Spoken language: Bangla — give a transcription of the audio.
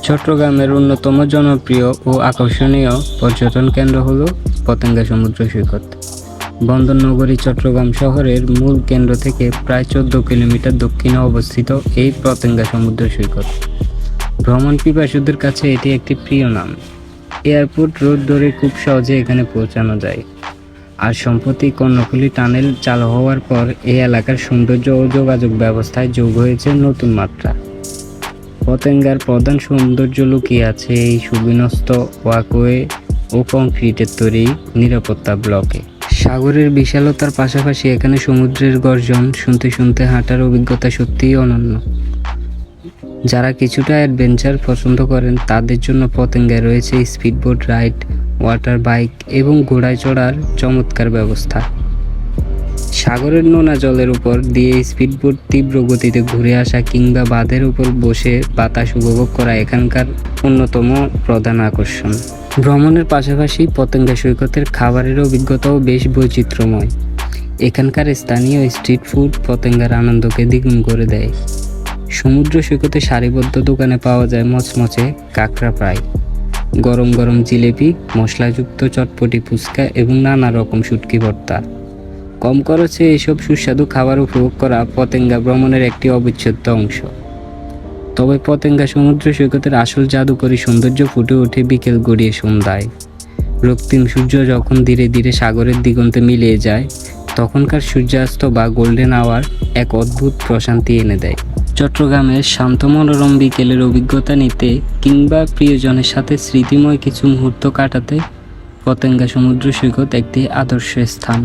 চট্টগ্রামের অন্যতম জনপ্রিয় ও আকর্ষণীয় পর্যটন কেন্দ্র হল পতেঙ্গা সমুদ্র সৈকত। বন্দর নগরী চট্টগ্রাম শহরের মূল কেন্দ্র থেকে প্রায় 14 কিলোমিটার দক্ষিণে অবস্থিত এই পতেঙ্গা সমুদ্র সৈকত। ভ্রমণ পিপাসুদের কাছে এটি একটি প্রিয় নাম। এয়ারপোর্ট রোড ধরে খুব সহজে এখানে পৌঁছানো যায়। আর সম্প্রতি কর্ণফুলী টানেল চালু হওয়ার পর এই এলাকার সৌন্দর্য ও যোগাযোগ ব্যবস্থায় যোগ হয়েছে নতুন মাত্রা। পতেঙ্গার প্রধান সৌন্দর্য লুকিয়ে আছে এই সুবিন্যস্ত ওয়াকওয়ে ও কংক্রিটের তৈরি নিরাপত্তা ব্লকে। সাগরের বিশালতার পাশাপাশি এখানে সমুদ্রের গর্জন শুনতে শুনতে হাঁটার অভিজ্ঞতা সত্যিই অনন্য। যারা কিছুটা অ্যাডভেঞ্চার পছন্দ করেন তাদের জন্য পতেঙ্গায় রয়েছে স্পিডবোট রাইড, ওয়াটার বাইক এবং ঘোড়ায় চড়ার চমৎকার ব্যবস্থা। সাগরের নোনা জলের উপর দিয়ে স্পিডবোট তীব্র গতিতে ঘুরে আসা কিংবা বাঁধের উপর বসে বাতাস উপভোগ করা এখানকার অন্যতম প্রধান আকর্ষণ। ভ্রমণের পাশাপাশি পতেঙ্গা সৈকতের খাবারের অভিজ্ঞতাও বেশ বৈচিত্র্যময়। এখানকার স্থানীয় স্ট্রিট ফুড পতেঙ্গার আনন্দকে দ্বিগুণ করে দেয়। সমুদ্র সৈকতে সারিবদ্ধ দোকানে পাওয়া যায় মচমচে কাঁকড়া ফ্রাই, গরম গরম জিলেপি, মশলাযুক্ত চটপটি ফুচকা এবং নানা রকম শুটকি ভর্তা। কম খরচে এসব সুস্বাদু খাবার উপভোগ করা পতেঙ্গা ভ্রমণের একটি অবিচ্ছেদ্য অংশ। তবে পতেঙ্গা সমুদ্র সৈকতের আসল জাদুকরী সৌন্দর্য ফুটে ওঠে বিকেল গড়িয়ে সন্ধ্যায়। রক্তিম সূর্য যখন ধীরে ধীরে সাগরের দিগন্তে মিলিয়ে যায়, তখনকার সূর্যাস্ত বা গোল্ডেন আওয়ার এক অদ্ভুত প্রশান্তি এনে দেয়। চট্টগ্রামের শান্ত মনোরম বিকেলের অভিজ্ঞতা নিতে কিংবা প্রিয়জনের সাথে স্মৃতিময় কিছু মুহূর্ত কাটাতে পতেঙ্গা সমুদ্র সৈকত একটি আদর্শ স্থান।